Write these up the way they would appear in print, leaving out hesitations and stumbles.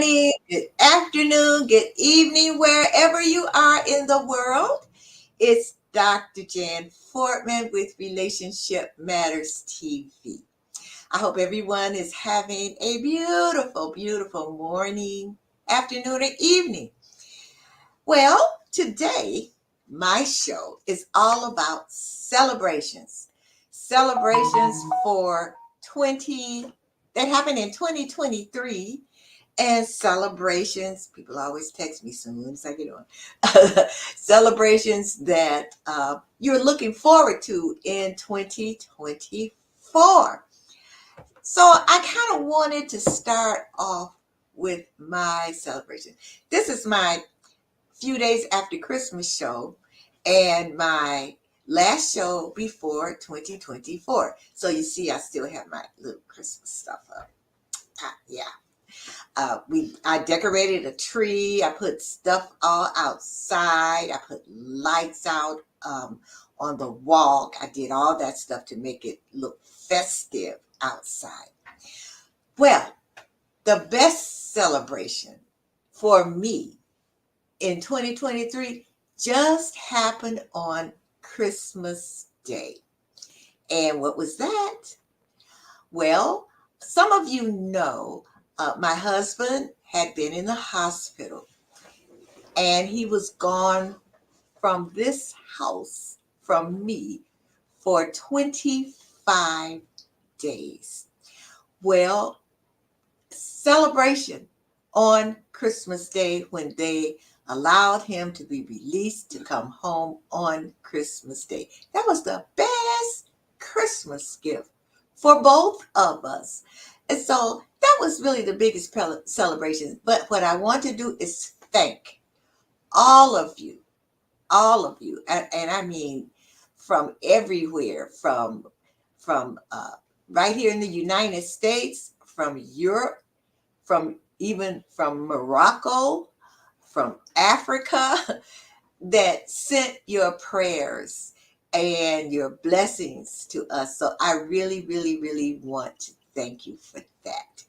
morning, good afternoon, good evening, wherever you are in the world. It's Dr. Jan Fortman with Relationship Matters TV. I hope everyone is having a beautiful, beautiful morning, afternoon, or evening. Well, today, my show is all about celebrations. Celebrations for 20 that happened in 2023 and celebrations. People always text me soon as I get on. Celebrations that you're looking forward to in 2024. So I kind of wanted to start off with my celebration. This is my few days after Christmas show and my last show before 2024. So you see, I still have my little Christmas stuff up. Yeah. I decorated a tree. I put stuff all outside. I put lights out on the wall. I did all that stuff to make it look festive outside. Well, the best celebration for me in 2023 just happened on Christmas Day. And what was that? Well, some of you know my husband had been in the hospital and he was gone from this house, from me, for 25 days. Well, celebration on Christmas Day when they allowed him to be released to come home on Christmas Day. That was the best Christmas gift for both of us. And so that was really the biggest celebration. But what I want to do is thank all of you, and I mean from everywhere, from right here in the United States, from Europe, from Morocco, from Africa, that sent your prayers and your blessings to us. So I really, really, really want to thank you for that.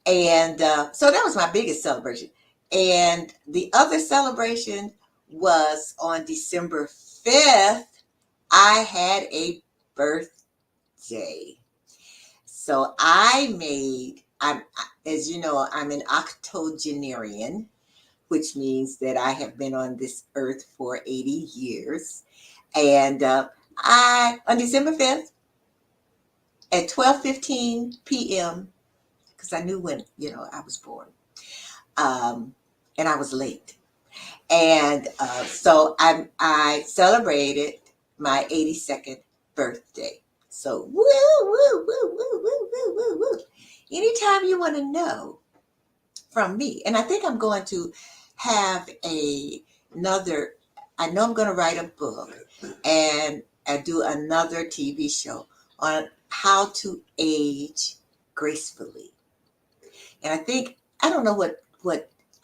And so that was my biggest celebration. And the other celebration was on December 5th. I had a birthday. So as you know, I'm an octogenarian, which means that I have been on this earth for 80 years. And on December 5th at 12:15 p.m., because I knew when, I was born, and I was late. And so I celebrated my 82nd birthday. So woo, woo, woo, woo, woo, woo, woo, woo. Anytime you want to know from me, and I think I'm going to have another, I know I'm going to write a book and do another TV show on how to age gracefully. And I don't know what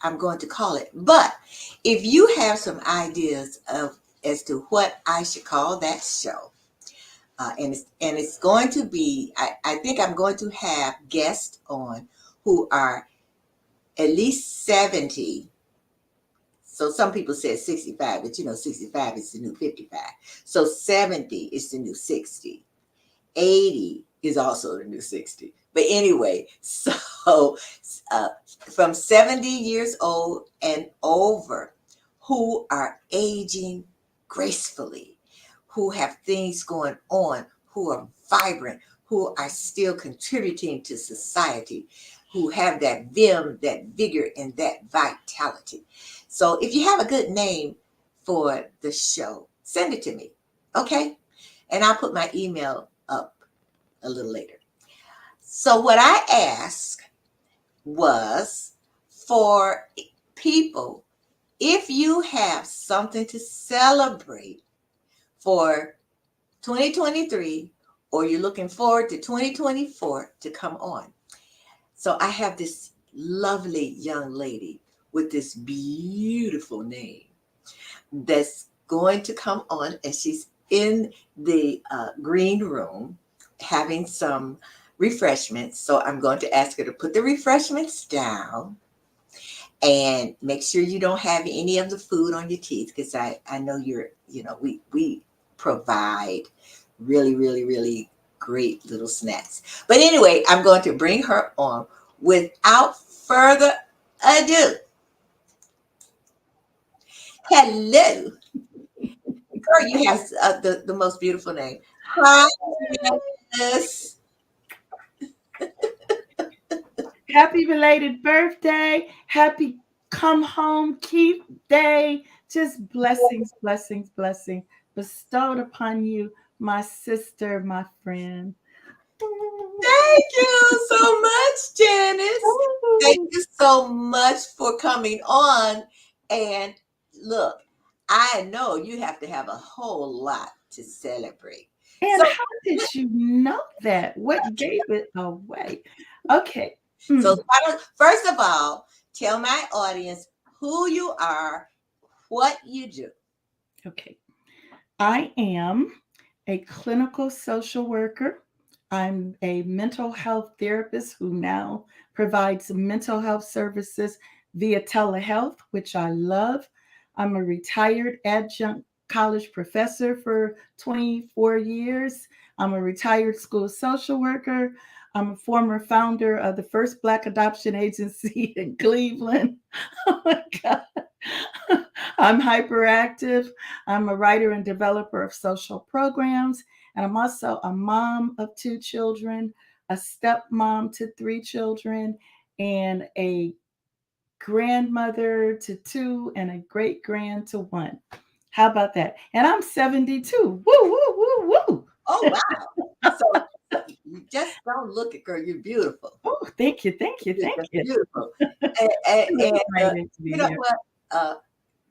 I'm going to call it, but if you have some ideas as to what I should call that show, and it's going to be, I think I'm going to have guests on who are at least 70. So some people say 65, but 65 is the new 55. So 70 is the new 60. 80 is also the new 60. But anyway, so from 70 years old and over, who are aging gracefully, who have things going on, who are vibrant, who are still contributing to society, who have that vim, that vigor, and that vitality. So if you have a good name for the show, send it to me, okay? And I'll put my email up a little later. So what I asked was for people, if you have something to celebrate for 2023, or you're looking forward to 2024 to come on. So I have this lovely young lady with this beautiful name that's going to come on, and she's in the green room having some refreshments. So I'm going to ask her to put the refreshments down. And make sure you don't have any of the food on your teeth, because I know we provide really, really, really great little snacks. But anyway, I'm going to bring her on. Without further ado, hello. Girl, you have the most beautiful name. Hi, Janice. Happy belated birthday. Happy come home, Keith Day. Just blessings, blessings, blessings bestowed upon you, my sister, my friend. Thank you so much, Janice. Thank you so much for coming on. And look, I know you have to have a whole lot to celebrate. And So, how did you know that? What gave it away? Okay. so Mm, first of all, tell my audience who you are, what you do. okay. I am a clinical social worker. I'm a mental health therapist who now provides mental health services via telehealth, which I love. I'm a retired adjunct college professor for 24 years. I'm a retired school social worker. I'm a former founder of the first Black adoption agency in Cleveland. Oh my God. I'm hyperactive. I'm a writer and developer of social programs, and I'm also a mom of two children, a stepmom to three children, and a grandmother to two, and a great grand to one. How about that? And I'm 72. Woo, woo, woo, woo. Oh, wow. So you just don't look at, girl, you're beautiful. Oh, thank you, thank you, You're thank just you. beautiful. And Excited to be you know here. what?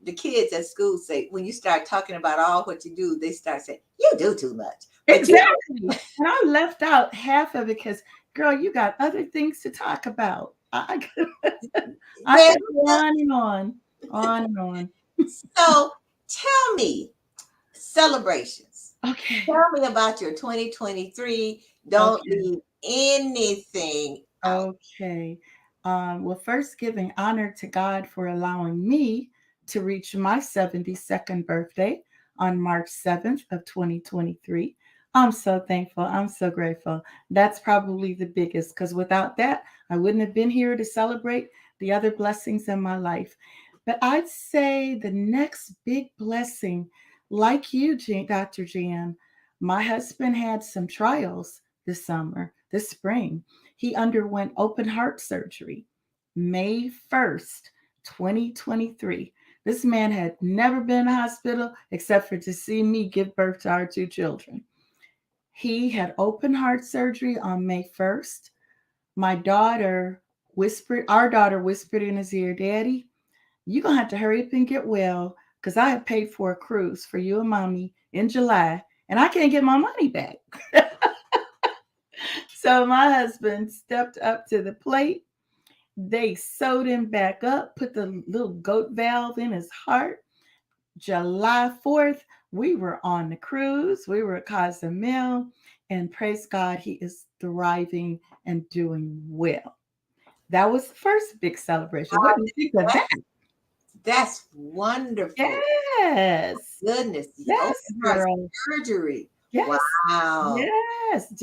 The kids at school say, when you start talking about all what you do, they start saying, you do too much. But you Exactly. And I left out half of it because, girl, you got other things to talk about. I well, could go on and on, on and on. so tell me, celebrations. Okay. Tell me about your 2023. Don't Okay. leave anything out. Okay. Well, first, giving honor to God for allowing me to reach my 72nd birthday on March 7th of 2023. I'm so thankful. I'm so grateful. That's probably the biggest because without that, I wouldn't have been here to celebrate the other blessings in my life. But I'd say the next big blessing, like you, Dr. Jan, my husband had some trials this spring. He underwent open heart surgery May 1st, 2023. This man had never been in a hospital except for to see me give birth to our two children. He had open heart surgery on May 1st. Our daughter whispered in his ear, Daddy, you're going to have to hurry up and get well because I have paid for a cruise for you and mommy in July and I can't get my money back. So my husband stepped up to the plate. They sewed him back up, put the little goat valve in his heart. July 4th, we were on the cruise. We were at Cozumel, and praise God, he is thriving and doing well. That was the first big celebration. What do you think of that? That's wonderful. Yes. Goodness, the Yes, open heart girl. surgery. Yes. Wow. Yes.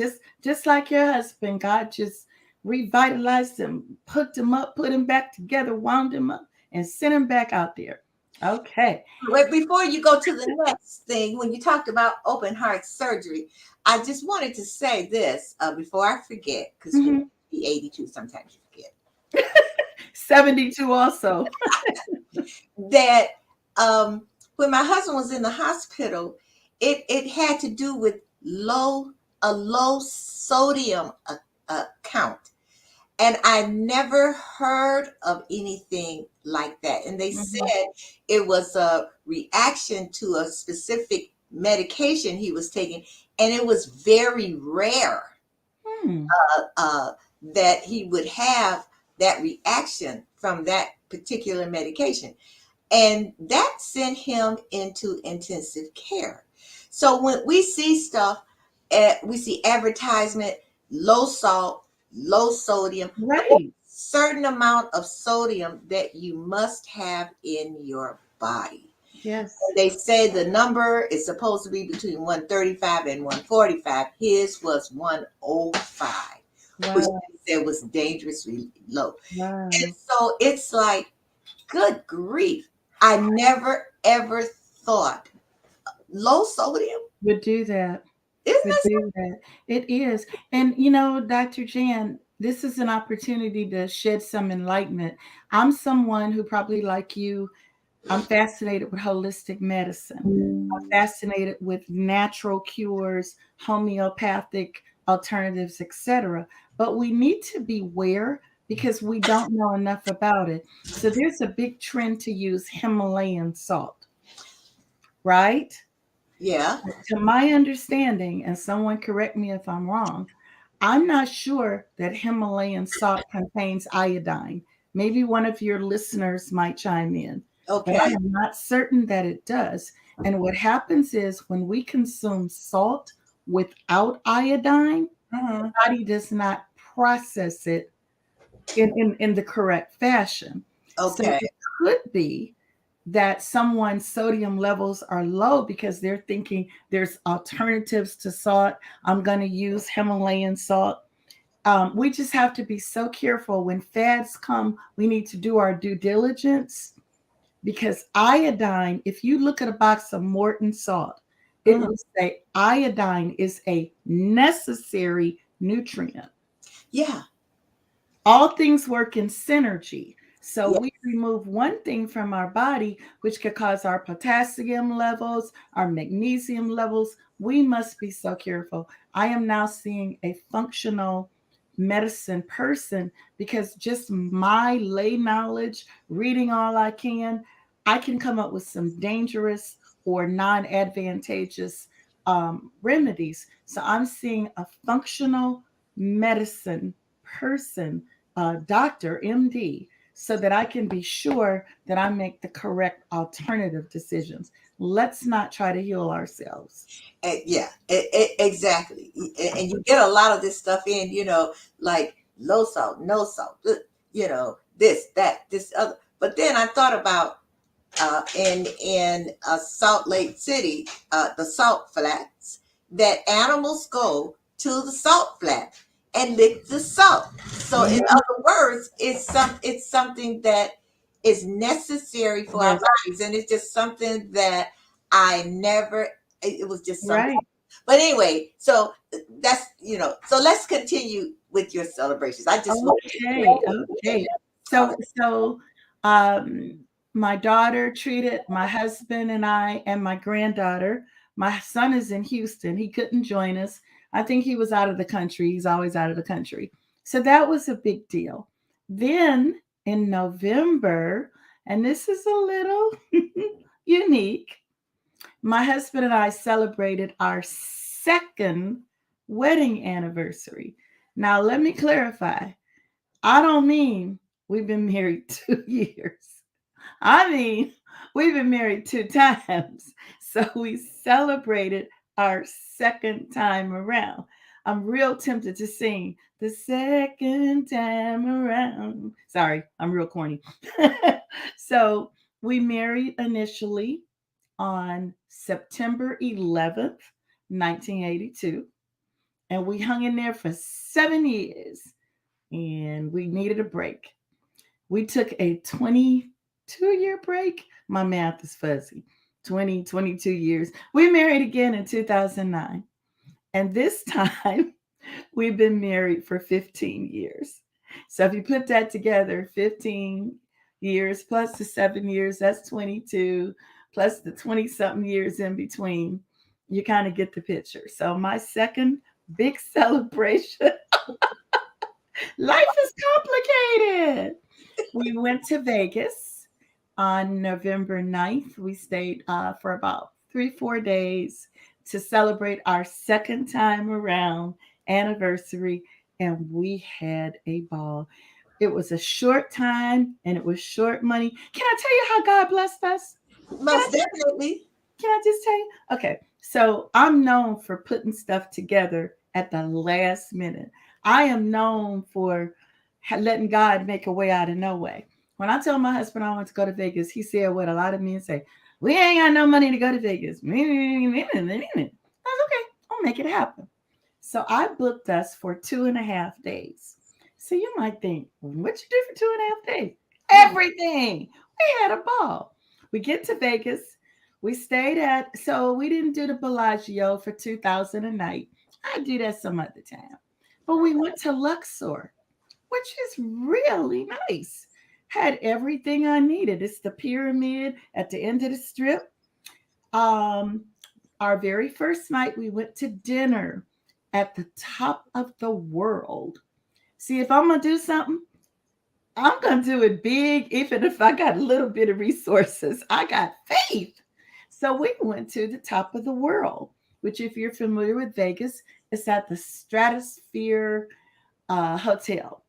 Just like your husband, God just revitalized him, hooked him up, put him back together, wound him up, and sent him back out there. Okay. Wait, before you go to the next thing, when you talked about open heart surgery, I just wanted to say this before I forget, because you know, Mhm. be 82, sometimes you forget 72 also. that when my husband was in the hospital, it had to do with low sodium count. And I never heard of anything like that. And they Mhm. said it was a reaction to a specific medication he was taking, and it was very rare Hmm. that he would have that reaction from that particular medication. And that sent him into intensive care. So when we see stuff, we see advertisement, low salt, low sodium, but Right. certain amount of sodium that you must have in your body. Yes. They say the number is supposed to be between 135 and 145. His was 105, which Wow. they said was dangerously low. And Wow. so it's like, good grief. I never ever thought low sodium. Would do that. Isn't Would that do that. It is. And you know, Dr. Jan, this is an opportunity to shed some enlightenment. I'm someone who probably like you, I'm fascinated with holistic medicine. I'm something? fascinated with natural cures, homeopathic alternatives, etc. But we need to beware because we don't know enough about it. So there's a big trend to use Himalayan salt, right? Yeah. To my understanding, and someone correct me if I'm wrong, I'm not sure that Himalayan salt contains iodine. Maybe one of your listeners might chime in, but I Okay. am not certain that it does. And what happens is when we consume salt without iodine, the Mhm. body does not process it in the correct fashion. So Okay. it could be that someone's sodium levels are low because they're thinking there's alternatives to salt. I'm going to use Himalayan salt. We just have to be so careful when fads come. We need to do our due diligence because iodine, if you look at a box of Morton salt, it Mhm. will say iodine is a necessary nutrient. Yeah. All things work in synergy. So Yeah. we remove one thing from our body, which could cause our potassium levels, our magnesium levels. We must be so careful. I am now seeing a functional medicine person because just my lay knowledge, reading all I can come up with some dangerous or non advantageous remedies. So I'm seeing a functional medicine person, doctor, MD, so that I can be sure that I make the correct alternative decisions. Let's not try to heal ourselves. Yeah, exactly. And you get a lot of this stuff in, like low salt, no salt, this, that, this other. But then I thought about in Salt Lake City, the salt flats, that animals go to the salt flat and lick the salt. So in Mhm. other words, it's something that is necessary for our Yes, bodies, and it's just something that I never. It was just something. right. But anyway, so that's So let's continue with your celebrations. I just want Okay, to okay. talk. So, um, my daughter treated my husband and I and my granddaughter. My son is in Houston. He couldn't join us. I think he was out of the country. He's always out of the country. So that was a big deal. Then in November, and this is a little unique, my husband and I celebrated our second wedding anniversary. Now, let me clarify. I don't mean we've been married 2 years. I mean, we've been married 2 times. So we celebrated our second time around. I'm real tempted to sing the second time around. Sorry, I'm real corny. So we married initially on September 11th, 1982. And we hung in there for 7 years and we needed a break. We took a 22-year break. My math is fuzzy. 20, 22 years. We married again in 2009. And this time, we've been married for 15 years. So if you put that together, 15 years plus the 7 years, that's 22, plus the 20 something years in between, you kind of get the picture. So my second big celebration, life is complicated. We went to Vegas on November 9th. We stayed for about 3, 4 days to celebrate our second time around anniversary, and we had a ball. It was a short time and it was short money. Can I tell you how God blessed us? Can I Most definitely. can I just tell you? Okay. So I'm known for putting stuff together at the last minute. I am known for letting God make a way out of no way. When I told my husband I wanted to go to Vegas, he said what a lot of men say: "We ain't got no money to go to Vegas." I was okay. I'll make it happen. So I booked us for 2.5 days. So you might think, what you do for 2.5 days? Hmm. Everything. We had a ball. We get to Vegas. We stayed at, so we didn't do the Bellagio for 2000 a night. I do that some other time. But we went to Luxor, which is really nice. Had everything I needed. It's the pyramid at the end of the strip. Um, our very first night, we went to dinner at the top of the world. See, if I'm gonna do something, I'm gonna do it big, even if I got a little bit of resources. I got faith. So we went to the top of the world, which, if you're familiar with Vegas, is at the Stratosphere Hotel.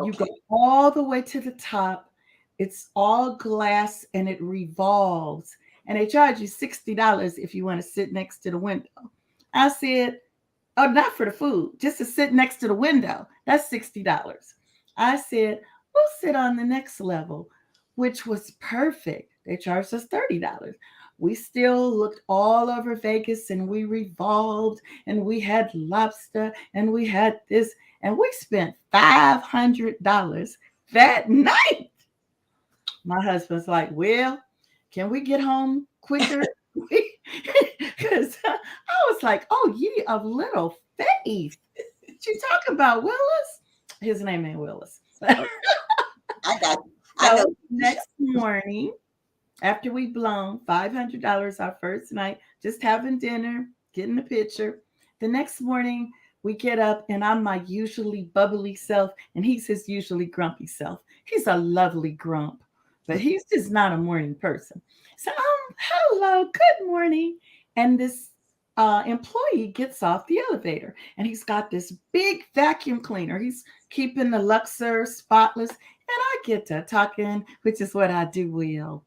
You go Okay. all the way to the top. It's all glass and it revolves. And they charge you $60 if you want to sit next to the window. I said, oh, not for the food, just to sit next to the window. That's $60. I said, we'll sit on the next level, which was perfect. They charged us $30. We still looked all over Vegas and we revolved and we had lobster and we had this and we spent $500 that night. My husband's like, well, can we get home quicker? Because I was like, oh, ye of little faith. What you talking about, Willis? His name ain't Willis. Okay. I got. I know. So next morning, after we blown $500 our first night, just having dinner, getting the picture. The next morning, we get up, and I'm my usually bubbly self, and he's his usually grumpy self. He's a lovely grump, but he's just not a morning person. So, hello, good morning. And this employee gets off the elevator, and he's got this big vacuum cleaner. He's keeping the Luxor spotless, and I get to talking, which is what I do well,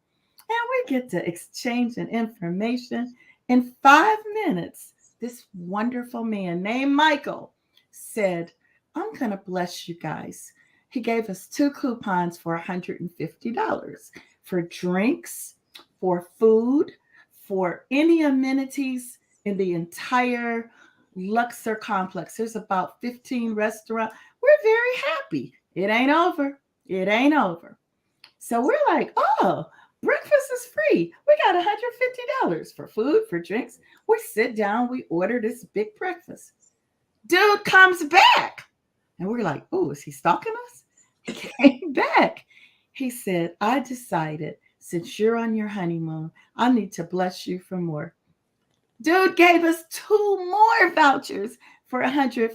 and we get to exchanging information. In 5 minutes, this wonderful man named Michael said, I'm going to bless you guys. He gave us two coupons for $150 for drinks, for food, for any amenities in the entire Luxor complex. There's about 15 restaurants. We're very happy. It ain't over. It ain't over. So we're like, oh, breakfast is free. We got $150 for food, for drinks. We sit down, we order this big breakfast. Dude comes back. And we're like, oh, is he stalking us? He came back. He said, I decided since you're on your honeymoon, I need to bless you for more. Dude gave us two more vouchers for $150.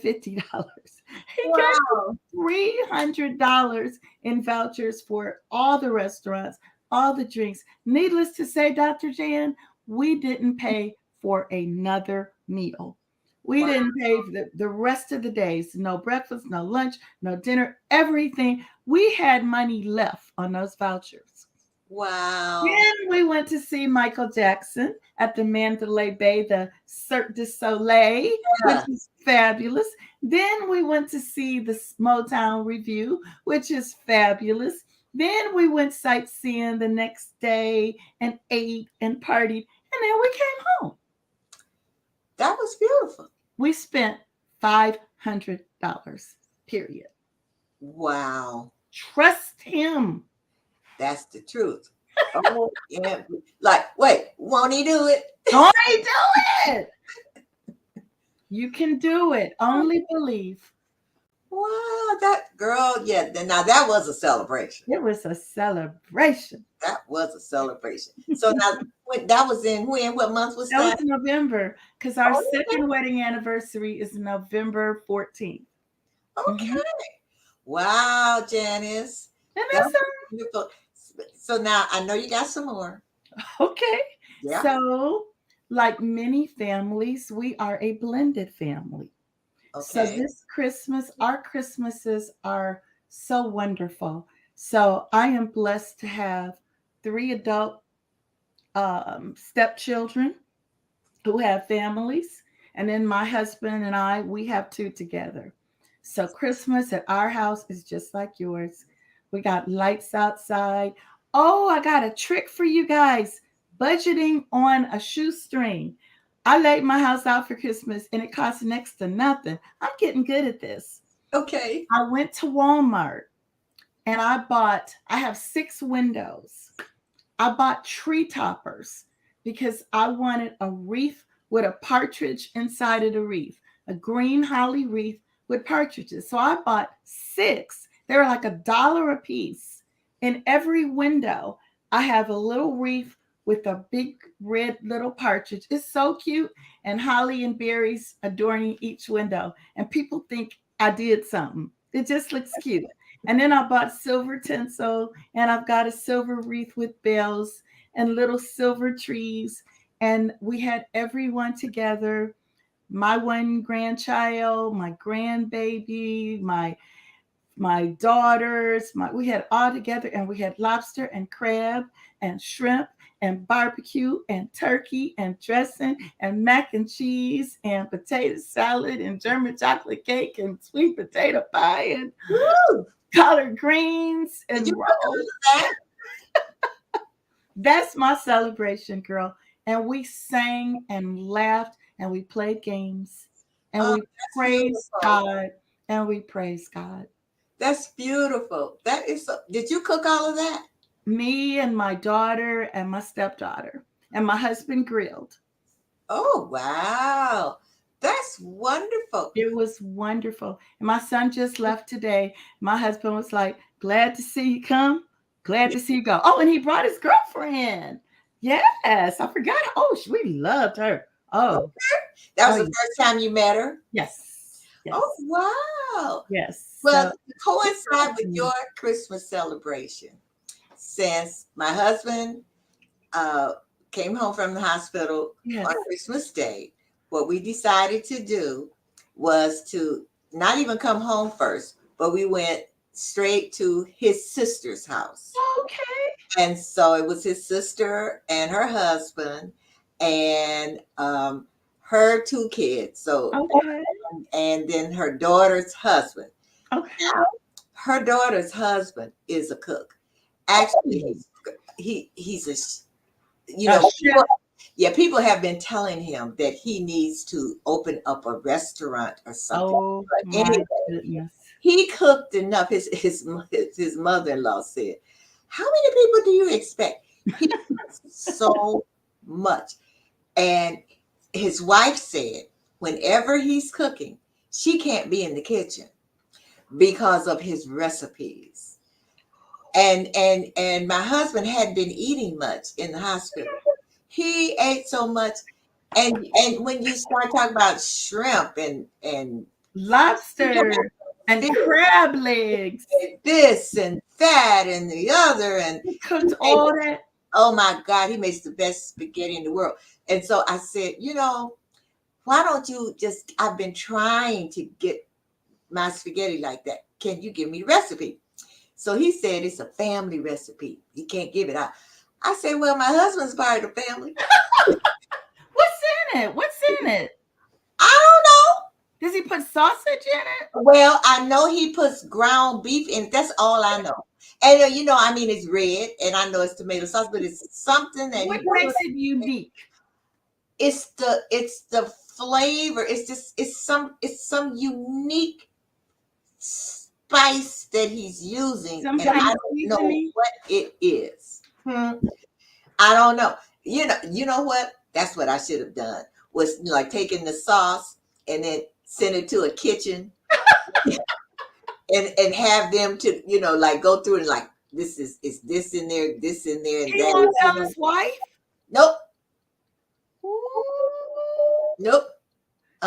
He gave us Wow. $300 in vouchers for all the restaurants, all the drinks. Needless to say, Dr. Jan, we didn't pay for another meal. We Wow. didn't pay for the rest of the days. No breakfast, no lunch, no dinner, everything. We had money left on those vouchers. Wow. Then we went to see Michael Jackson at the Mandalay Bay, the Cirque du Soleil, which Yeah. is fabulous. Then we went to see the Motown Review, which is fabulous. Then we went sightseeing the next day and ate and partied, and then we came home. That was beautiful. We spent $500, period. Wow. Trust him. That's the truth. Oh, yeah. Like, wait, won't he do it? Don't do it. You can do it. Only believe. Wow, that girl, yeah. Now that was a celebration. It was a celebration. That was a celebration. So now, when, that was in when? What month was That was that? in November because our Oh, second wedding anniversary is November 14th. okay. Mhm. Wow, Janice. And That that's was beautiful. So now I know you got some more. okay. Yeah. So, like many families, we are a blended family. So, Okay. this Christmas, our Christmases are so wonderful. So, I am blessed to have three adult stepchildren who have families. And then my husband and I, we have two together. So Christmas at our house is just like yours. We got lights outside. Oh, I got a trick for you guys. Budgeting on a shoestring. I laid my house out for Christmas and it cost next to nothing. I'm getting good at this. Okay. I went to Walmart and I have 6 windows. I bought tree toppers because I wanted a wreath with a partridge inside of the wreath, a green holly wreath with partridges. So I bought 6. They were like $1 a piece. In every window, I have a little wreath with a big red little partridge. It's so cute. And holly and berries adorning each window. And people think I did something. It just looks cute. And then I bought silver tinsel and I've got a silver wreath with bells and little silver trees. And we had everyone together, my one grandchild, my grandbaby, my daughters, we had all together and we had lobster and crab and shrimp and barbecue and turkey and dressing and mac and cheese and potato salad and German chocolate cake and sweet potato pie and Woo! collard greens Did and you cook all rolls. of that? That's my celebration, girl. And we sang and laughed and we played games and Oh, we that's praised beautiful. God and we praised God. That's beautiful. That is so. Did you cook all of that? Me and my daughter and my stepdaughter and my husband grilled. Oh, wow. That's wonderful. It was wonderful. And my son just left today. My husband was like, glad to see you come, glad Yeah. to see you go. Oh, and he brought his girlfriend. Yes, I forgot. Oh, we loved her. Oh, That oh, was the first time you met her? yes, yes, Oh, wow. yes. Well, So, to coincide with your Christmas celebration, since my husband uh, came home from the hospital yes. on Christmas Day, what we decided to do was to not even come home first, but we went straight to his sister's house. Okay. And so it was his sister and her husband and her 2 kids. So, Okay. and then her daughter's husband. Okay. Now, her daughter's husband is a cook. Actually, he's a, you know, chef. people have been telling him that he needs to open up a restaurant or something. Oh But my anyway, goodness. he cooked enough. His mother-in-law said, "How many people do you expect?" He cooks so much. And his wife said, whenever he's cooking, she can't be in the kitchen because of his recipes. And my husband hadn't been eating much in the hospital. He ate so much. And when you start talking about shrimp and Lobster and fish crab legs. and this and that and the other and He cooked all that. oh my God, he makes the best spaghetti in the world. And so I said, why don't you just, I've been trying to get my spaghetti like that. Can you give me the recipe? So he said it's a family recipe. He can't give it out. I said, well, my husband's part of the family. What's in it? What's in it? I don't know. Does he put sausage in it? Well, I know he puts ground beef in it. That's all I know. And I mean, it's red, and I know it's tomato sauce, but it's something that What he makes puts. it unique? It's the flavor. It's some unique spice that he's using, Some and kind I of don't know seasoning? what it is. I don't know. You know what? That's what I should have done. Was like taking the sauce and then send it to a kitchen and have them to like go through and like this is this in there, this in there, and He that won't is in tell there. his wife? Nope, Ooh. nope.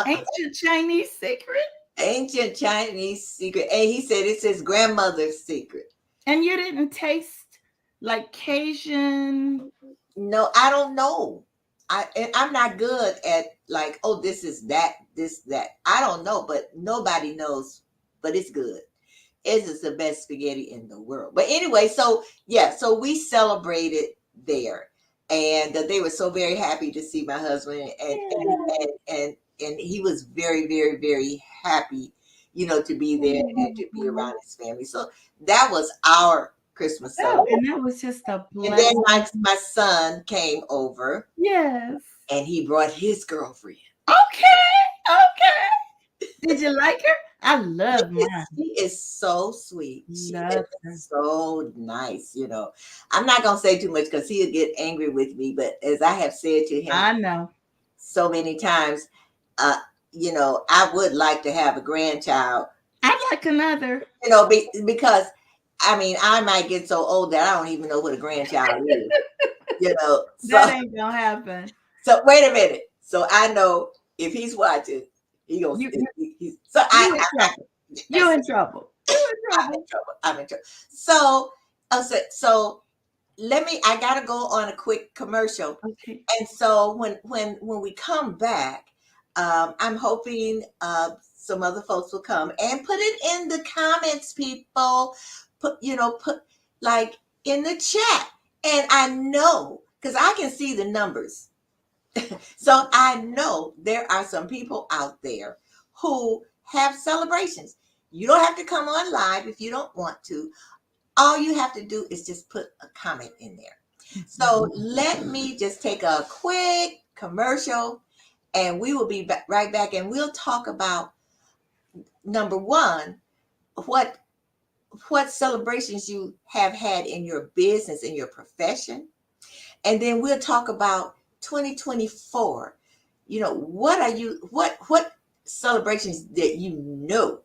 Ancient Chinese secret? Ancient Chinese secret, and he said it's his grandmother's secret. And you didn't taste like Cajun? No, I don't know. I'm not good at like, oh, this is that, this that. I don't know, but nobody knows. But it's good. It is the best spaghetti in the world. But anyway, so yeah, so we celebrated there, and they were so very happy to see my husband, and he was very, very, very happy to be there and to be around his family. So that was our Christmas Oh, celebration. and that was just a And then blessing. my son came over Yes. and he brought his girlfriend. Okay. Did you like her? I love mine. She is so sweet. She Love her. is so nice. I'm not gonna say too much because he'll get angry with me. But as I have said to him I know. so many times, I would like to have a grandchild. I'd like another. Because I might get so old that I don't even know what a grandchild is. So That ain't gonna happen. so wait a minute. So I know if he's watching, he gonna. So You're in trouble. I'm in trouble. So I gotta go on a quick commercial. Okay. And so when we come back, I'm hoping some other folks will come and put it in the comments, people. Put like in the chat. And I know, because I can see the numbers. So I know there are some people out there who have celebrations. You don't have to come on live if you don't want to. All you have to do is just put a comment in there. So let me just take a quick commercial and we will be right back, and we'll talk about, number one, what celebrations you have had in your business, in your profession. And then we'll talk about 2024. What celebrations that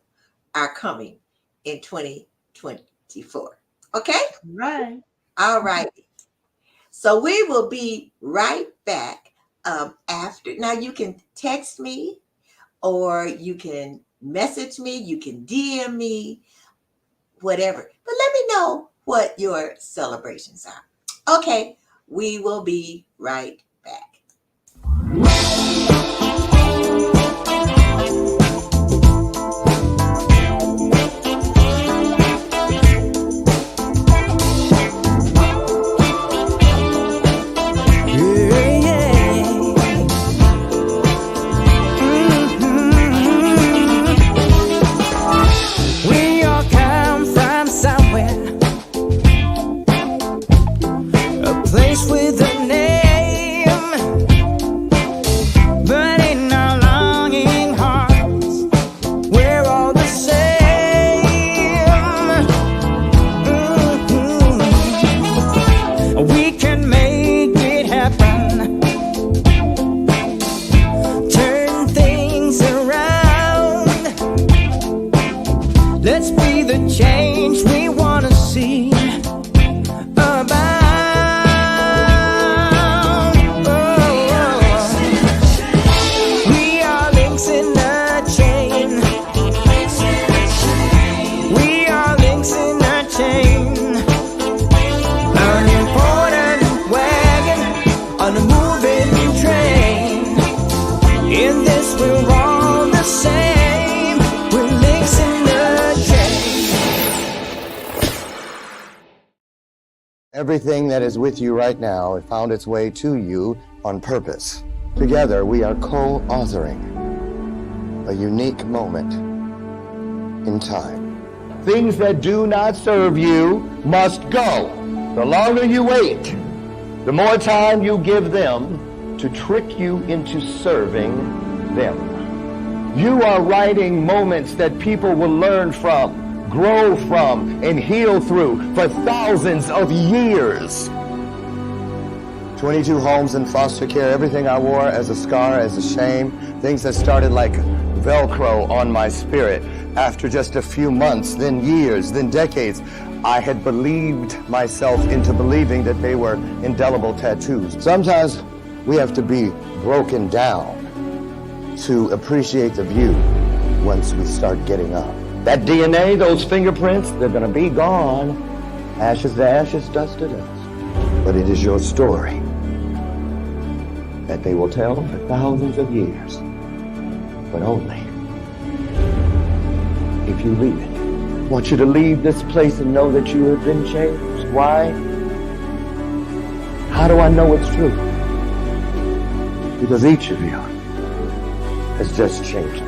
are coming in 2024. Okay? Right. All right. So we will be right back after. Now you can text me or you can message me, you can DM me, whatever. But let me know what your celebrations are. Okay, we will be right back. With a name, but in our longing hearts, we're all the same. We can make it happen, turn things around. Let's be the change we want to see. Everything that is with you right now, it found its way to you on purpose. Together, we are co-authoring a unique moment in time. Things that do not serve you must go. The longer you wait, the more time you give them to trick you into serving them. You are writing moments that people will learn from, grow from, and heal through for thousands of years. 22 homes in foster care, everything I wore as a scar, as a shame, things that started like Velcro on my spirit. After just a few months, then years, then decades, I had believed myself into believing that they were indelible tattoos. Sometimes we have to be broken down to appreciate the view once we start getting up. That DNA, those fingerprints, they're going to be gone. Ashes to ashes, dust to dust. But it is your story that they will tell for thousands of years. But only if you leave it. I want you to leave this place and know that you have been changed. Why? How do I know it's true? Because each of you has just changed.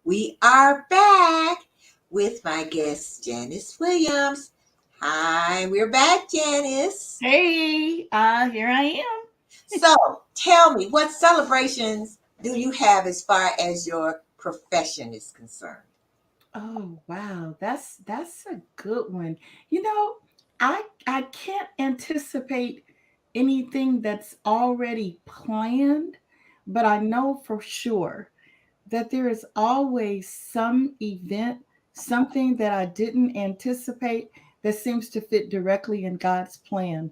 We are back with my guest, Janice Williams. Hi, we're back, Janice. Hey, here I am. So tell me, what celebrations do you have as far as your profession is concerned? Oh wow, that's a good one. You know, I can't anticipate anything that's already planned, but I know for sure that there is always some event, something that I didn't anticipate that seems to fit directly in God's plan.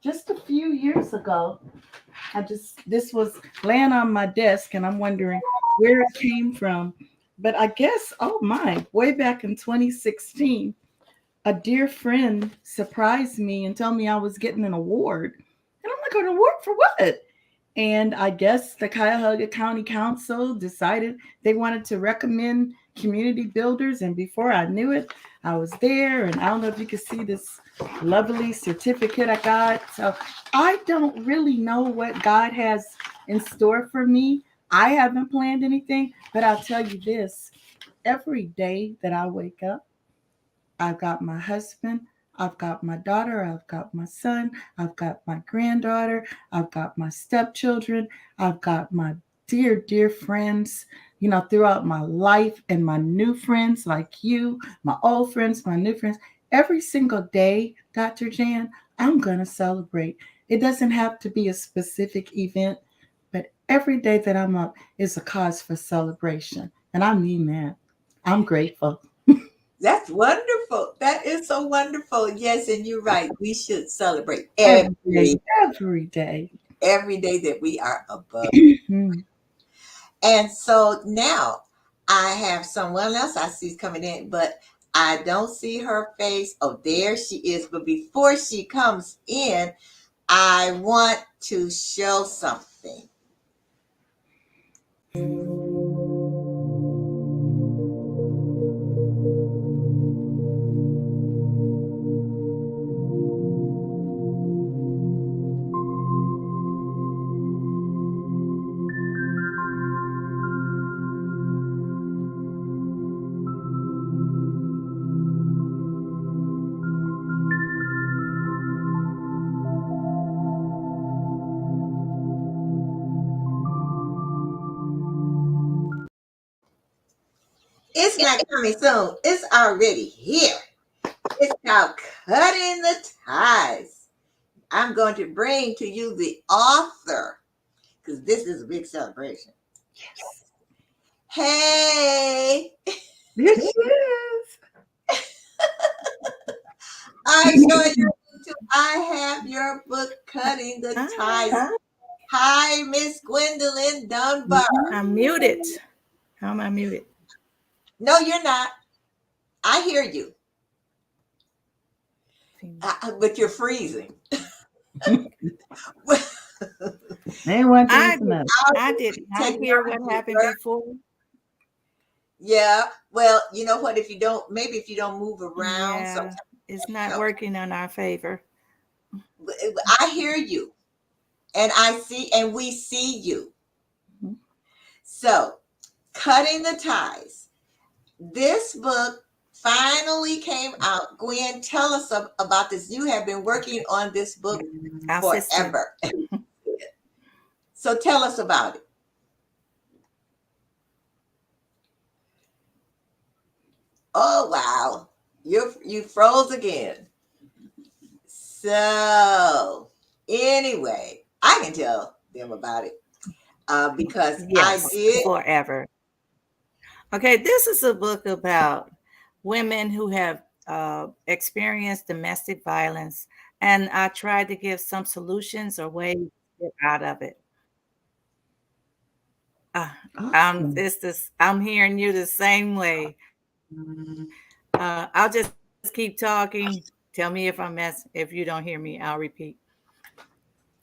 Just a few years ago, this was laying on my desk and I'm wondering where it came from. But I guess, oh my, way back in 2016, a dear friend surprised me and told me I was getting an award. And I'm like, an award for what? And I guess the Cuyahoga County Council decided they wanted to recommend community builders. And before I knew it, I was there. And I don't know if you can see this lovely certificate I got. So I don't really know what God has in store for me. I haven't planned anything, but I'll tell you this, every day that I wake up, I've got my husband, I've got my daughter, I've got my son, I've got my granddaughter, I've got my stepchildren, I've got my dear, dear friends, throughout my life, and my new friends like you, my old friends, my new friends. Every single day, Dr. Jan, I'm going to celebrate. It doesn't have to be a specific event, but every day that I'm up is a cause for celebration. And I mean that. I'm grateful. That's wonderful. That is so wonderful. Yes, and you're right. We should celebrate Every day, every day. every day that we are above. Mhm. And so now I have someone else I see coming in, but I don't see her face. Oh, there she is. But before she comes in, I want to show something. It's not coming soon. It's already here. It's called Cutting the Ties. I'm going to bring to you the author because this is a big celebration. Yes. Hey, There she is. I enjoyed your book too. I have your book, Cutting the Ties. Hi, Miss Gwendolyn Dunbar. I'm muted. How am I muted? No, you're not. I hear you, but you're freezing. They want to I listen up. did not hear what happened before. Yeah. Well, you know what? If you don't move around, Yeah, sometimes it's not working in our favor. I hear you, and I see, and we see you. Mhm. So, Cutting the Ties. This book finally came out. Gwen, tell us about this. You have been working on this book Our sister. forever. So tell us about it. Oh wow, you froze again. So anyway, I can tell them about it because Yes, I did. forever. Okay, this is a book about women who have experienced domestic violence, and I tried to give some solutions or ways to get out of it. Awesome. I'm hearing you the same way. I'll just keep talking. Tell me if you don't hear me, I'll repeat.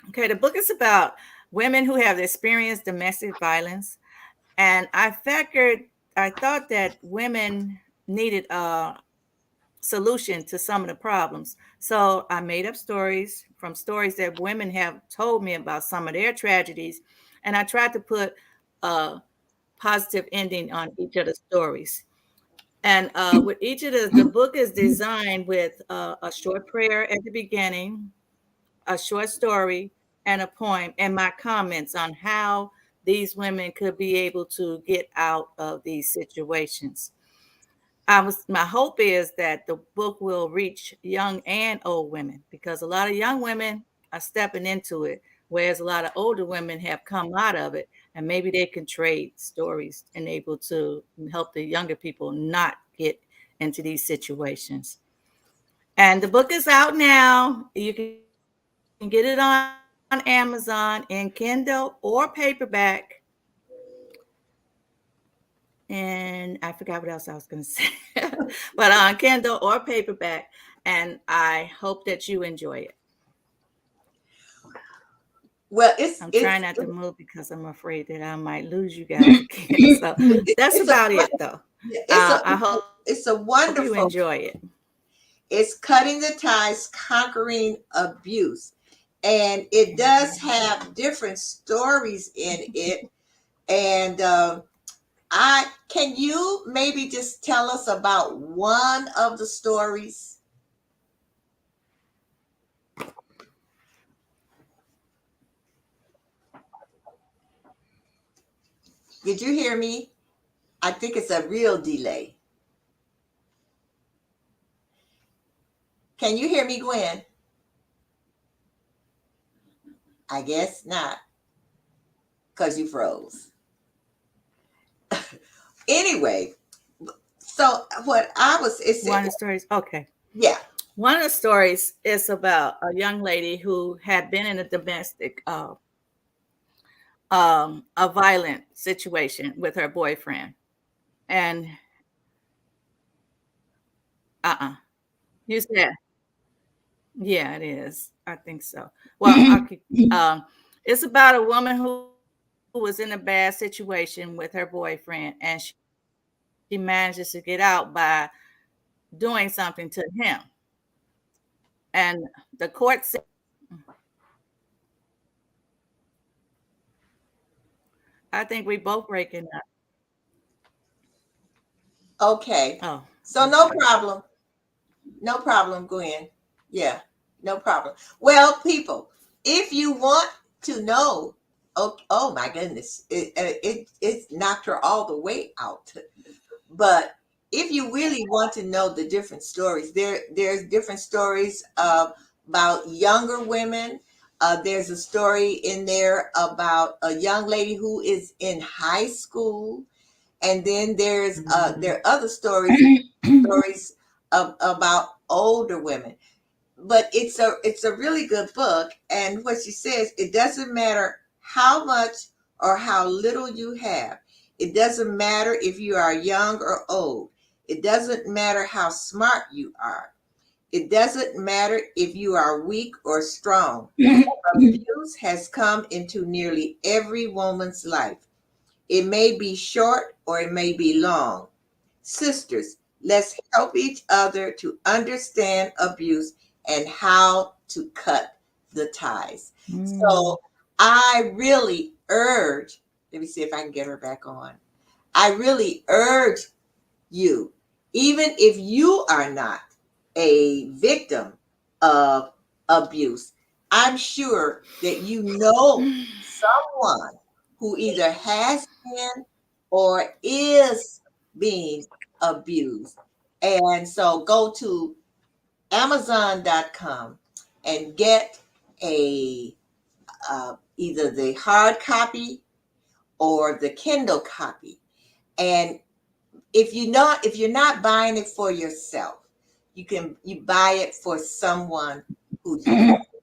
Okay, the book is about women who have experienced domestic violence. And I thought that women needed a solution to some of the problems. So I made up stories from stories that women have told me about some of their tragedies. And I tried to put a positive ending on each of the stories. And with each of the book is designed with a short prayer at the beginning, a short story, and a poem, and my comments on how these women could be able to get out of these situations. My hope is that the book will reach young and old women, because a lot of young women are stepping into it, whereas a lot of older women have come out of it, and maybe they can trade stories and able to help the younger people not get into these situations. And the book is out now. You can get it on Amazon in Kindle or paperback. And I forgot what else I was going to say, but on Kindle or paperback. And I hope that you enjoy it. Well, I'm trying not to move because I'm afraid that I might lose you guys again. So that's about it, though. I hope it's a you wonderful. enjoy it. It's Cutting the Ties, Conquering Abuse. And it does have different stories in it. And can you maybe just tell us about one of the stories? Did you hear me? I think it's a real delay. Can you hear me, Gwen? I guess not, because you froze. Anyway, so what I was, One of the stories, okay. Yeah. One of the stories is about a young lady who had been in a domestic, a violent situation with her boyfriend. And you said, yeah, it is. I think so. Well, it's about a woman who was in a bad situation with her boyfriend, and she manages to get out by doing something to him. And the court said, I think we both breaking up. Okay. Oh, so no problem. No problem, Gwen. Yeah, no problem. Well, people, if you want to know, oh my goodness, it knocked her all the way out. But if you really want to know the different stories, there's different stories about younger women. There's a story in there about a young lady who is in high school, and then there are other stories about older women. But it's a really good book, and what she says, it doesn't matter how much or how little you have. It doesn't matter if you are young or old. It doesn't matter how smart you are. It doesn't matter if you are weak or strong. Abuse has come into nearly every woman's life. It may be short or it may be long. Sisters, let's help each other to understand abuse and how to cut the ties. So I really urge, let me see if I can get her back on. I really urge you, even if you are not a victim of abuse, I'm sure that you know someone who either has been or is being abused. And so go to Amazon.com and get a either the hard copy or the Kindle copy. And if you're not buying it for yourself, you buy it for someone who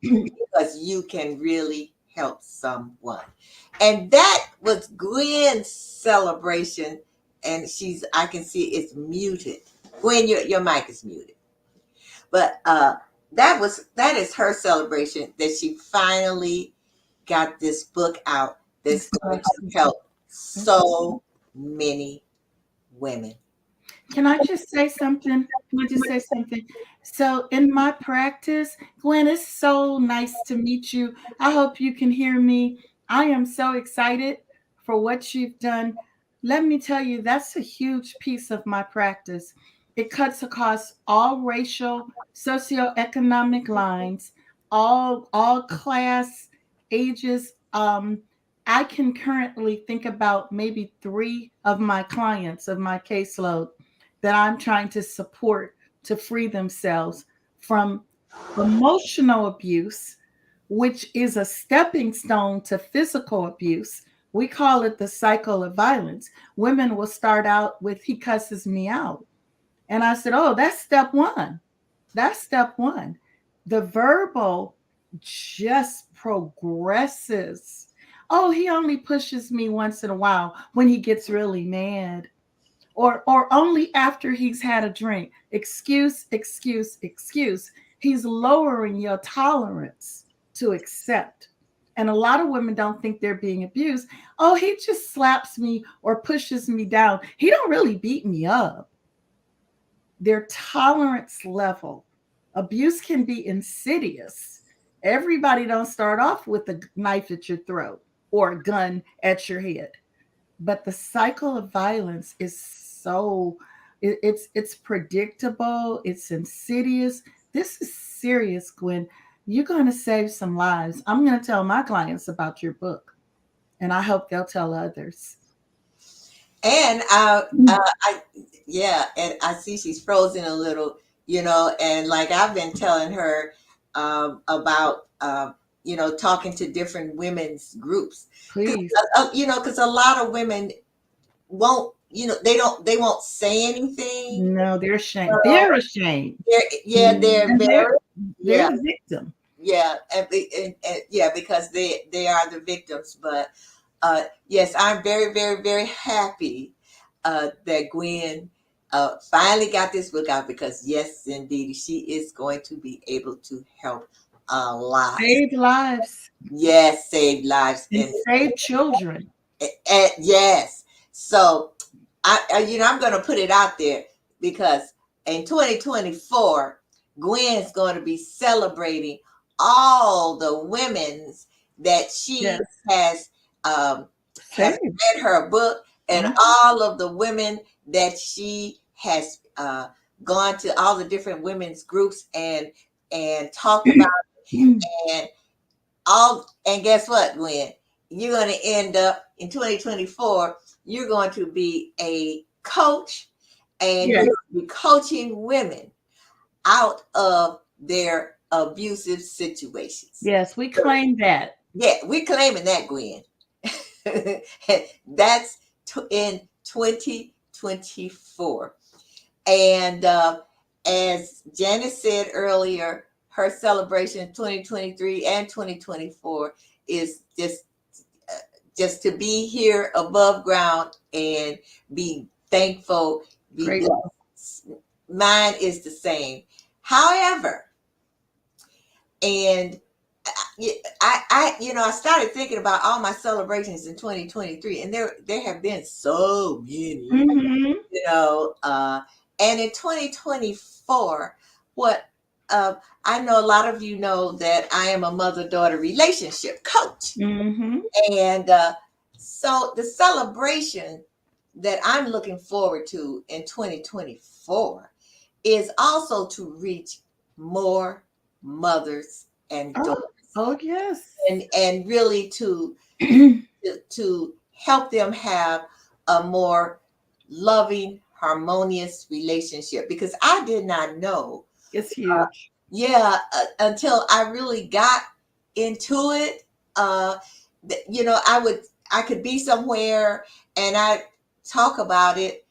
because you can really help someone. And that was Gwen's celebration, and I can see it's muted. Gwen, your mic is muted. But that is her celebration, that she finally got this book out that's going to help so many women. Can I just say something? So in my practice, Gwen, it's so nice to meet you. I hope you can hear me. I am so excited for what you've done. let me tell you, that's a huge piece of my practice. It cuts across all racial, socioeconomic lines, all class, ages. I can currently think about maybe 3 of my clients of my caseload that I'm trying to support to free themselves from emotional abuse, which is a stepping stone to physical abuse. We call it the cycle of violence. Women will start out with, he cusses me out. And I said, oh, that's step one. That's step one. The verbal just progresses. Oh, he only pushes me once in a while when he gets really mad. Or only after he's had a drink. Excuse, excuse, excuse. He's lowering your tolerance to accept. And a lot of women don't think they're being abused. Oh, he just slaps me or pushes me down. He don't really beat me up. Their tolerance level. Abuse can be insidious. Everybody don't start off with a knife at your throat or a gun at your head. But the cycle of violence is so it's predictable, it's insidious. This is serious, Gwen. You're going to save some lives. I'm going to tell my clients about your book, and I hope they'll tell others. And and I see she's frozen a little, and like I've been telling her about talking to different women's groups. Please. Because a lot of women won't, they won't say anything. No, they're ashamed. They're ashamed. They're the victim. Yeah, and because they are the victims. But yes, I'm very, very, very happy that Gwen finally got this book out, because yes, indeed, she is going to be able to help a lot. Save lives. Yes, save lives and save children. And yes, so I'm going to put it out there, because in 2024, Gwen's going to be celebrating all the women's that she has read her book, and all of the women that she has gone to all the different women's groups and talked about it. And guess what, Gwen? You're going to end up in 2024, you're going to be a coach, and you're going to be coaching women out of their abusive situations. Yes, we claim that. Yeah, we're claiming that, Gwen. That's in 2024. And as Janice said earlier, her celebration in 2023 and 2024 is just to be here above ground and be thankful. Mine is the same. However, and I started thinking about all my celebrations in 2023, and there have been so many, and in 2024, what I know a lot of you know that I am a mother-daughter relationship coach. And so the celebration that I'm looking forward to in 2024 is also to reach more mothers and daughters. Oh yes. And really to help them have a more loving, harmonious relationship, because I did not know. It's huge. Until I really got into it. I could be somewhere and I talk about it,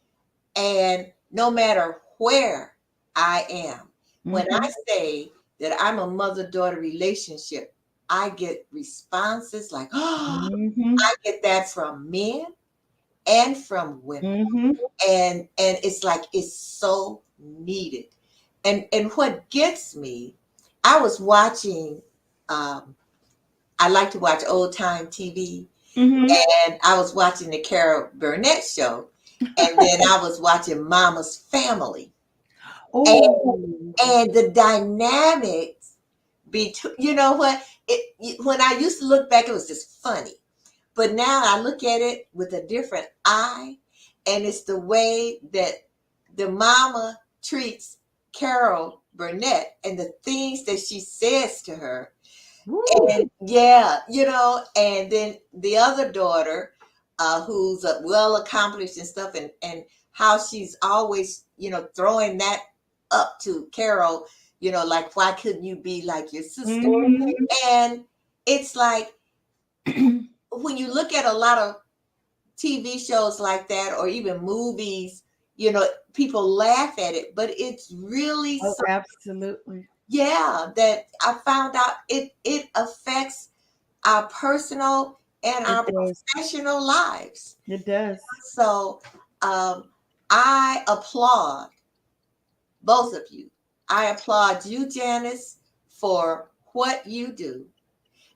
and no matter where I am, when I say that I'm a mother-daughter relationship, I get responses like, oh, I get that from men and from women. And it's like, it's so needed. And what gets me, I was watching, I like to watch old time TV, and I was watching the Carol Burnett show, and then I was watching Mama's Family. And the dynamics between, when I used to look back, it was just funny. But now I look at it with a different eye, and it's the way that the mama treats Carol Burnett and the things that she says to her. Woo. And yeah, and then the other daughter, who's well accomplished and stuff, and how she's always, throwing that up to Carol, like, why couldn't you be like your sister? Mhm. And it's like, when you look at a lot of TV shows like that, or even movies, people laugh at it, but it's really Oh, absolutely. that I found out it affects our personal and our It does. professional lives. It does. So I applaud both of you. I applaud you, Janice, for what you do.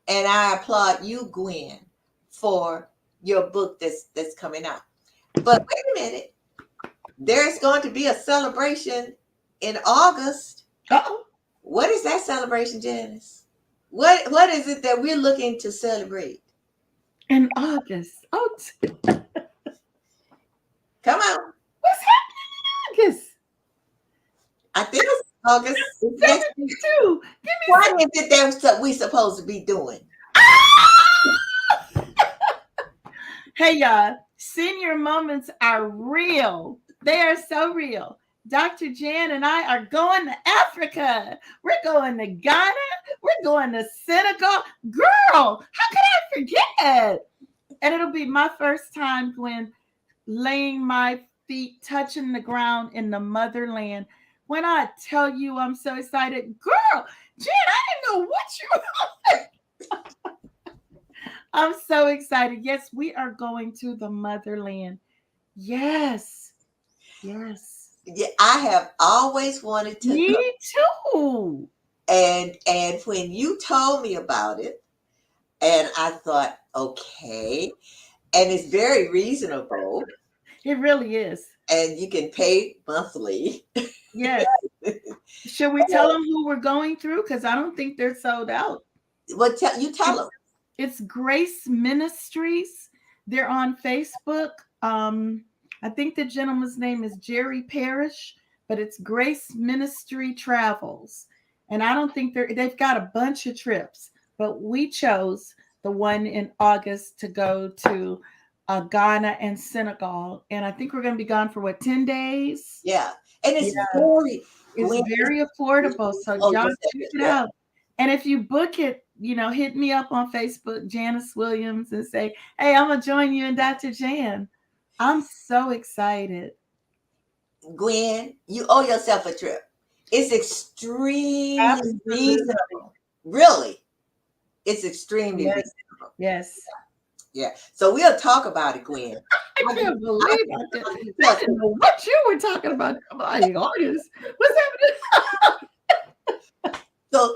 And I applaud you, Gwen, for your book that's coming out. But wait a minute. There's going to be a celebration in August. Uh-oh. What is that celebration, Janice? What is it that we're looking to celebrate? In August. Oh, Come on. what's happening in August? I think it's August. It's next week. Too. Give me What is it that we supposed to be doing? Hey, y'all, senior moments are real. They are so real. Dr. Jan and I are going to Africa. We're going to Ghana. We're going to Senegal. Girl, how could I forget? And it'll be my first time, Gwen, laying my feet, touching the ground in the motherland. When I tell you I'm so excited, girl, Jan, I didn't know what you were. I'm so excited. Yes, we are going to the motherland. Yes. Yes. Yeah, I have always wanted to. Me too. And when you told me about it, and I thought, okay, and it's very reasonable, It really is. and you can pay monthly. Yes. Should we tell them who we're going through? Because I don't think they're sold out. Well, tell them. It's Grace Ministries. They're on Facebook. I think the gentleman's name is Jerry Parrish, but it's Grace Ministry Travels. And I don't think they've got a bunch of trips, but we chose the one in August to go to Ghana and Senegal. And I think we're going to be gone for 10 days? Yeah. And it's very affordable. So y'all check it out. And if you book it, hit me up on Facebook, Janice Williams, and say, hey, I'm going to join you and Dr. Jan. I'm so excited. Gwen, you owe yourself a trip. It's extremely reasonable. Really. It's extremely reasonable. Yes. Yeah. So we'll talk about it, Gwen. I can't believe I didn't know what you were talking about. My August. What's happening? So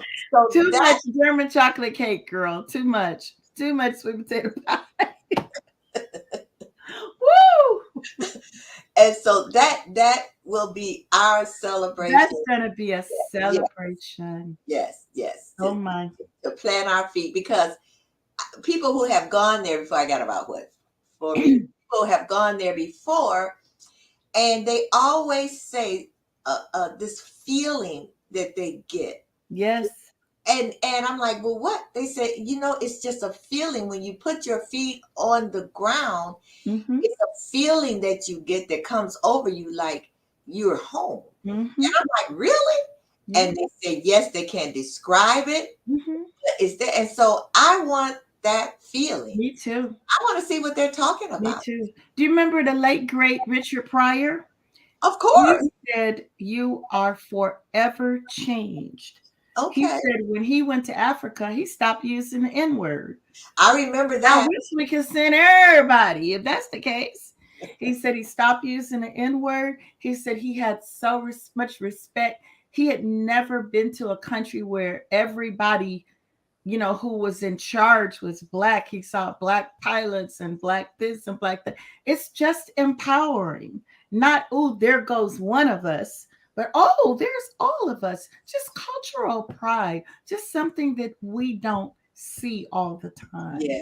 too much German chocolate cake, girl. Too much. Too much sweet potato pie. Woo! And so that will be our celebration. That's gonna be a celebration. Yes. Oh my. To plant our feet, because people who have gone there before, I got about 4 people have gone there before, and they always say this feeling that they get. Yes. And I'm like, well, what? They say, it's just a feeling when you put your feet on the ground. Mm-hmm. It's a feeling that you get that comes over you, like you're home. Mm-hmm. And I'm like, really? Mm-hmm. And they say, yes, they can describe it. Mm-hmm. Is there? And so I want that feeling. Me too. I want to see what they're talking about. Me too. Do you remember the late, great Richard Pryor? Of course. He said, you are forever changed. Okay. He said when he went to Africa, he stopped using the N-word. I remember that. I wish we could send everybody, if that's the case. He said he stopped using the N-word. He said he had so much respect. He had never been to a country where everybody, who was in charge was Black. He saw Black pilots and Black this and Black that. It's just empowering. Not, oh, there goes one of us. But, there's all of us. Just cultural pride. Just something that we don't see all the time. Yeah,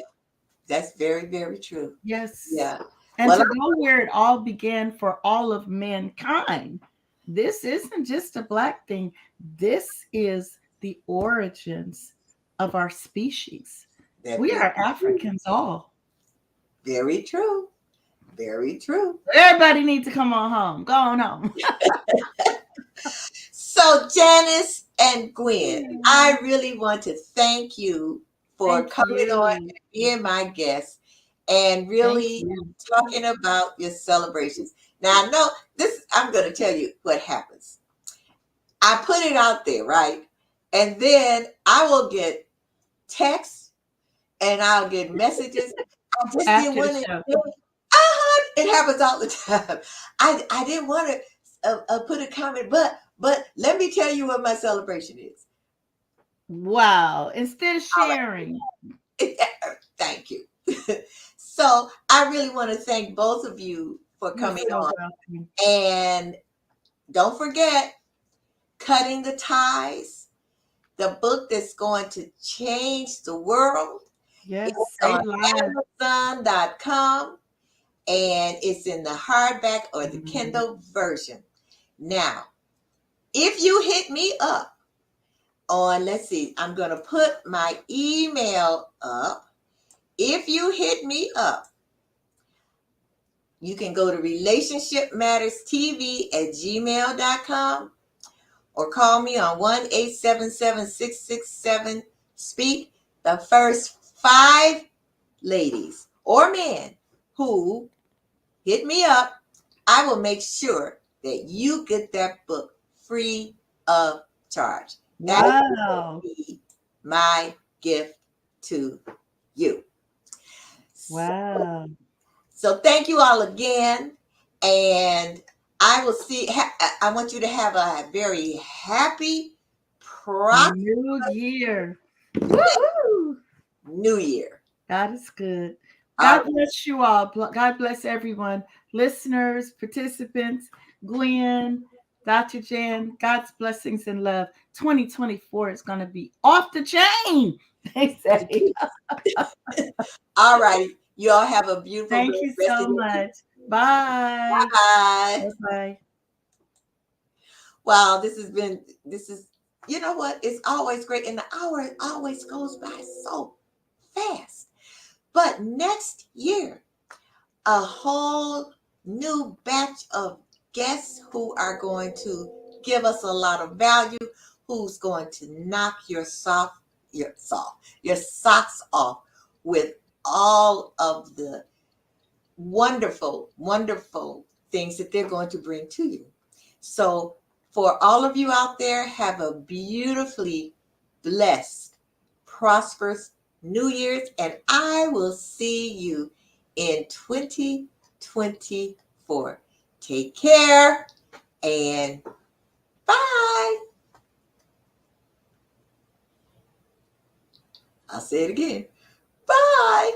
that's very, very true. Yes. Yeah. And Well, to go where it all began for all of mankind. This isn't just a Black thing. This is the origins of our species. that We is are Africans all. very true. Very true. Everybody needs to come on home. Go on home. So, Janice and Gwen, I really want to thank you for Thank coming you. on and being my guest and really talking about your celebrations. Now, I know this, I'm going to tell you what happens. I put it out there, right? And then I will get texts and I'll get messages. I just After didn't the want show. to. It happens all the time. I didn't want to put a comment, but let me tell you what my celebration is. Wow. Instead of sharing. Thank you. So I really want to thank both of you for coming You're so on. welcome. And don't forget, Cutting the Ties, the book that's going to change the world. Yes, It's save on lives. Amazon.com and it's in the hardback or the Kindle version. Now, if you hit me up on, let's see, I'm going to put my email up. If you hit me up, you can go to relationshipmatterstv@gmail.com or call me on 1-877-667-SPEAK. The first 5 ladies or men who hit me up, I will make sure that you get that book free of charge. That Wow. will be my gift to you. Wow. So thank you all again. And I will see, I want you to have a very happy, prosperous New year. Woo-hoo. New Year. God is good. All God bless you all. God bless everyone. Listeners, participants, Gwen, Dr. Jan, God's blessings and love. 2024 is going to be off the chain, they say. All right. You all have a beautiful Thank you rest so of the week. much. Bye. Bye. Bye. Wow, this is, you know what? It's always great. And the hour always goes by so fast. But next year, a whole new batch of guests who are going to give us a lot of value, who's going to knock your socks off with all of the wonderful, wonderful things that they're going to bring to you. So for all of you out there, have a beautifully blessed, prosperous New Year's, and I will see you in 2024. Take care and bye. I'll say it again. Bye.